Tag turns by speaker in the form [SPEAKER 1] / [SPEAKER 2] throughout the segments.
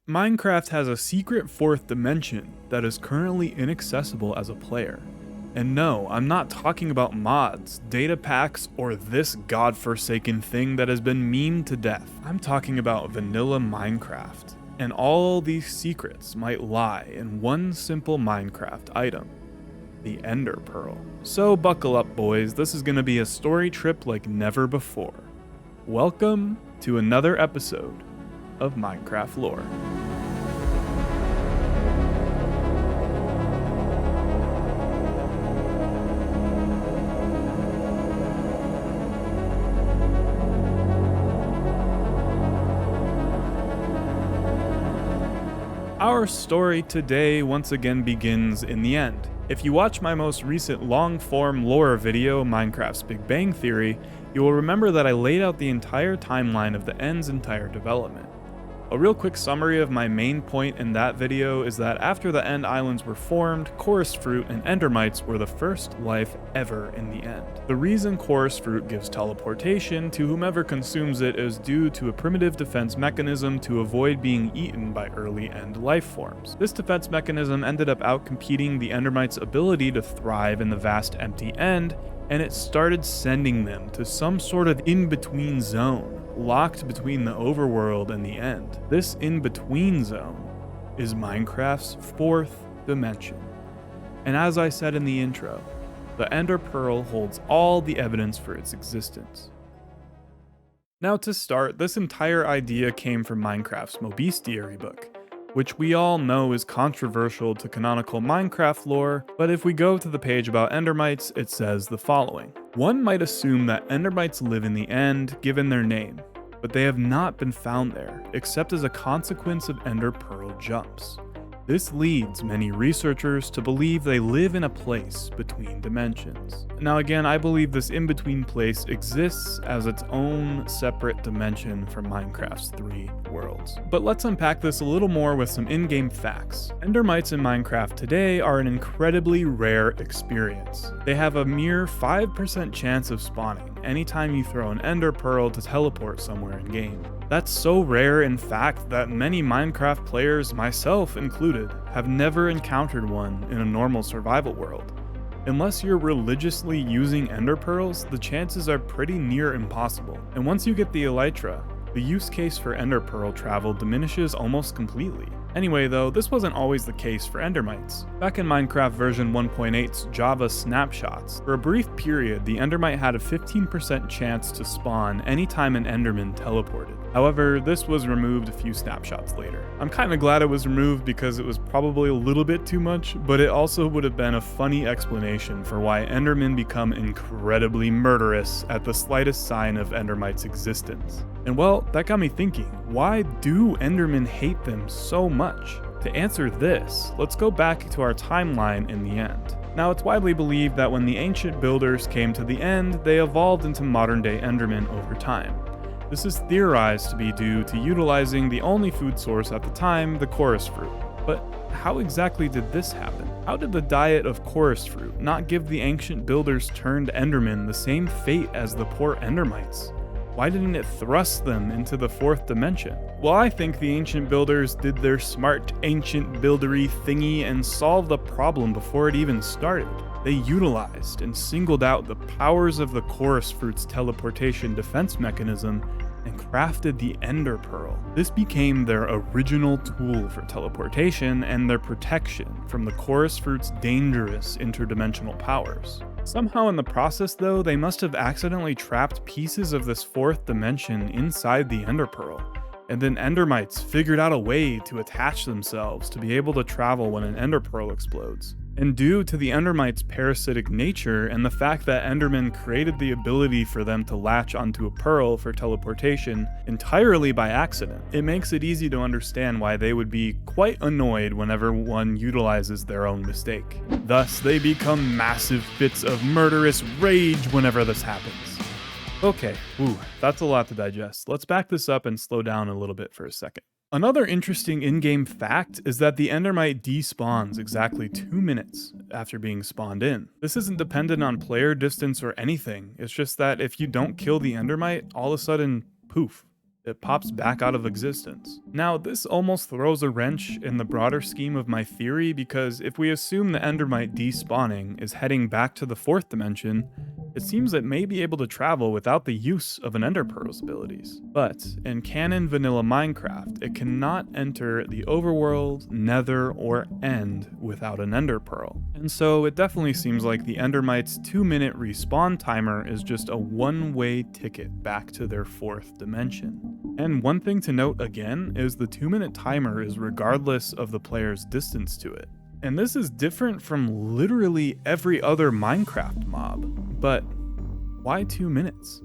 [SPEAKER 1] Minecraft has a secret fourth dimension that is currently inaccessible as a player. And no, I'm not talking about mods, data packs, or this godforsaken thing that has been memed to death. I'm talking about vanilla Minecraft. And all these secrets might lie in one simple Minecraft item, the Ender Pearl. So buckle up, boys, this is gonna be a story trip like never before. Welcome to another episode of Minecraft Lore. Our story today once again begins in the end. If you watch my most recent long-form lore video, Minecraft's Big Bang Theory, you will remember that I laid out the entire timeline of the End's entire development. A real quick summary of my main point in that video is that after the End Islands were formed, Chorus Fruit and Endermites were the first life ever in the End. The reason Chorus Fruit gives teleportation to whomever consumes it is due to a primitive defense mechanism to avoid being eaten by early End life forms. This defense mechanism ended up outcompeting the Endermites' ability to thrive in the vast empty End, and it started sending them to some sort of in-between zone, locked between the overworld and the End. This in-between zone is Minecraft's fourth dimension. And as I said in the intro, the Ender Pearl holds all the evidence for its existence. Now to start, this entire idea came from Minecraft's Mobestiary book, which we all know is controversial to canonical Minecraft lore, but if we go to the page about Endermites, it says the following. One might assume that Endermites live in the End, given their name, but they have not been found there, except as a consequence of Ender Pearl jumps. This leads many researchers to believe they live in a place between dimensions. Now again, I believe this in-between place exists as its own separate dimension from Minecraft's 3 worlds. But let's unpack this a little more with some in-game facts. Endermites in Minecraft today are an incredibly rare experience. They have a mere 5% chance of spawning anytime you throw an Ender Pearl to teleport somewhere in-game. That's so rare, in fact, that many Minecraft players, myself included, have never encountered one in a normal survival world. Unless you're religiously using Ender Pearls, the chances are pretty near impossible. And once you get the Elytra, the use case for Ender Pearl travel diminishes almost completely. Anyway though, this wasn't always the case for Endermites. Back in Minecraft version 1.8's Java snapshots, for a brief period the Endermite had a 15% chance to spawn anytime an Enderman teleported. However, this was removed a few snapshots later. I'm kinda glad it was removed because it was probably a little bit too much, but it also would have been a funny explanation for why Endermen become incredibly murderous at the slightest sign of Endermite's existence. And well, that got me thinking, why do Endermen hate them so much? To answer this, let's go back to our timeline in the End. Now, it's widely believed that when the ancient builders came to the End, they evolved into modern-day Endermen over time. This is theorized to be due to utilizing the only food source at the time, the Chorus Fruit. But how exactly did this happen? How did the diet of Chorus Fruit not give the ancient builders turned Endermen the same fate as the poor Endermites? Why didn't it thrust them into the fourth dimension? Well, I think the ancient builders did their smart ancient buildery thingy and solved the problem before it even started. They utilized and singled out the powers of the Chorus Fruit's teleportation defense mechanism and crafted the Ender Pearl. This became their original tool for teleportation and their protection from the Chorus Fruit's dangerous interdimensional powers. Somehow in the process though, they must have accidentally trapped pieces of this fourth dimension inside the Ender Pearl, and then Endermites figured out a way to attach themselves to be able to travel when an Ender Pearl explodes. And due to the Endermites' parasitic nature and the fact that Endermen created the ability for them to latch onto a pearl for teleportation entirely by accident, it makes it easy to understand why they would be quite annoyed whenever one utilizes their own mistake. Thus, they become massive fits of murderous rage whenever this happens. Okay, that's a lot to digest. Let's back this up and slow down a little bit for a second. Another interesting in-game fact is that the Endermite despawns exactly 2 minutes after being spawned in. This isn't dependent on player distance or anything, it's just that if you don't kill the Endermite, all of a sudden, poof, it pops back out of existence. Now, this almost throws a wrench in the broader scheme of my theory, because if we assume the endermite despawning is heading back to the 4th dimension, it seems it may be able to travel without the use of an ender pearl's abilities. But in canon vanilla Minecraft, it cannot enter the overworld, nether, or end without an ender pearl. And so it definitely seems like the endermite's 2-minute respawn timer is just a one-way ticket back to their 4th dimension. And one thing to note again is the 2-minute timer is regardless of the player's distance to it. And this is different from literally every other Minecraft mob. But why 2 minutes?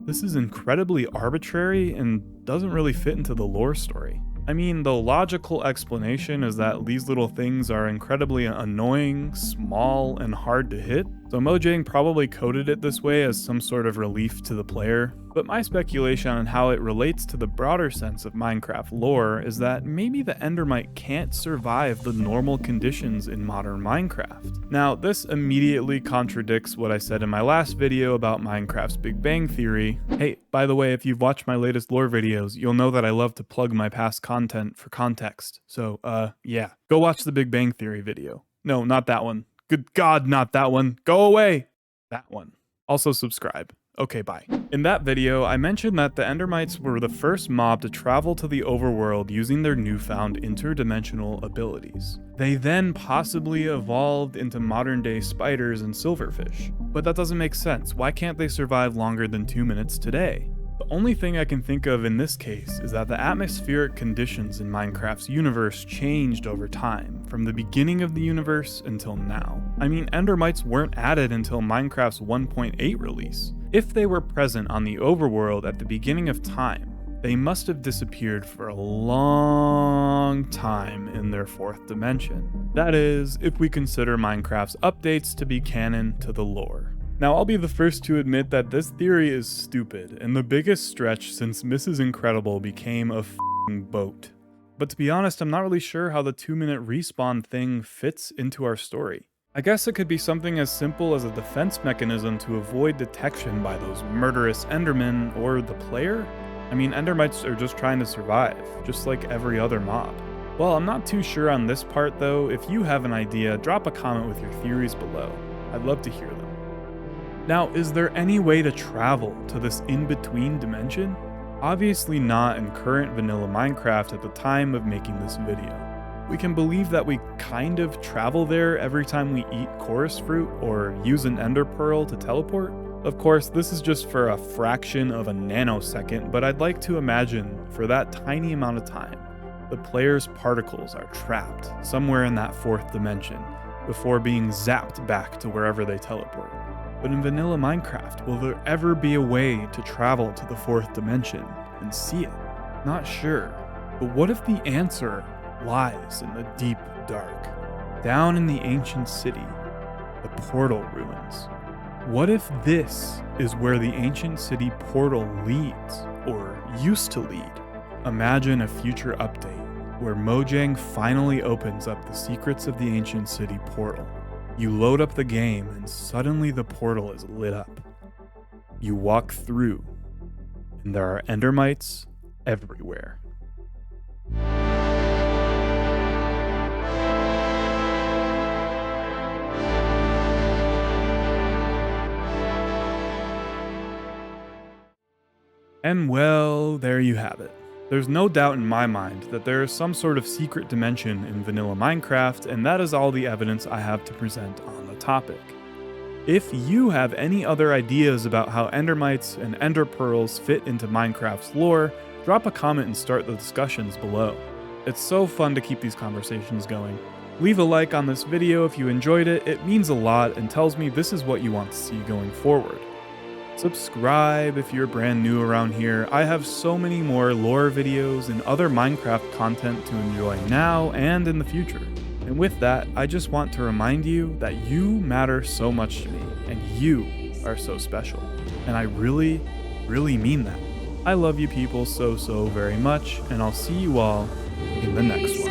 [SPEAKER 1] This is incredibly arbitrary and doesn't really fit into the lore story. I mean, the logical explanation is that these little things are incredibly annoying, small, and hard to hit, so Mojang probably coded it this way as some sort of relief to the player. But my speculation on how it relates to the broader sense of Minecraft lore is that maybe the endermite can't survive the normal conditions in modern Minecraft. Now, this immediately contradicts what I said in my last video about Minecraft's Big Bang Theory. Hey, by the way, if you've watched my latest lore videos, you'll know that I love to plug my past content for context. So, yeah, go watch the Big Bang Theory video. No, not that one. Good God, not that one. Go away. That one. Also subscribe. Okay, bye. In that video, I mentioned that the endermites were the first mob to travel to the overworld using their newfound interdimensional abilities. They then possibly evolved into modern-day spiders and silverfish. But that doesn't make sense. Why can't they survive longer than 2 minutes today? The only thing I can think of in this case is that the atmospheric conditions in Minecraft's universe changed over time, from the beginning of the universe until now. I mean, endermites weren't added until Minecraft's 1.8 release. If they were present on the overworld at the beginning of time, they must have disappeared for a long time in their 4th dimension. That is, if we consider Minecraft's updates to be canon to the lore. Now, I'll be the first to admit that this theory is stupid, and the biggest stretch since Mrs. Incredible became a f***ing boat. But to be honest, I'm not really sure how the 2-minute respawn thing fits into our story. I guess it could be something as simple as a defense mechanism to avoid detection by those murderous Endermen or the player? I mean, Endermites are just trying to survive, just like every other mob. Well, I'm not too sure on this part though. If you have an idea, drop a comment with your theories below. I'd love to hear them. Now, is there any way to travel to this in-between dimension? Obviously not in current vanilla Minecraft at the time of making this video. We can believe that we kind of travel there every time we eat chorus fruit or use an ender pearl to teleport. Of course, this is just for a fraction of a nanosecond, but I'd like to imagine for that tiny amount of time, the player's particles are trapped somewhere in that 4th dimension before being zapped back to wherever they teleport. But in vanilla Minecraft, will there ever be a way to travel to the 4th dimension and see it? Not sure. But what if the answer lies in the deep dark, down in the ancient city, the portal ruins? What if this is where the ancient city portal leads, or used to lead? Imagine a future update where Mojang finally opens up the secrets of the ancient city portal. You load up the game and suddenly the portal is lit up. You walk through, and there are endermites everywhere. And well, there you have it. There's no doubt in my mind that there is some sort of secret dimension in vanilla Minecraft, and that is all the evidence I have to present on the topic. If you have any other ideas about how endermites and ender pearls fit into Minecraft's lore, drop a comment and start the discussions below. It's so fun to keep these conversations going. Leave a like on this video if you enjoyed it. It means a lot and tells me this is what you want to see going forward. Subscribe if you're brand new around here. I have so many more lore videos and other Minecraft content to enjoy now and in the future. And with that, I just want to remind you that you matter so much to me, and you are so special. And I really, really mean that. I love you people so very much, and I'll see you all in the next one.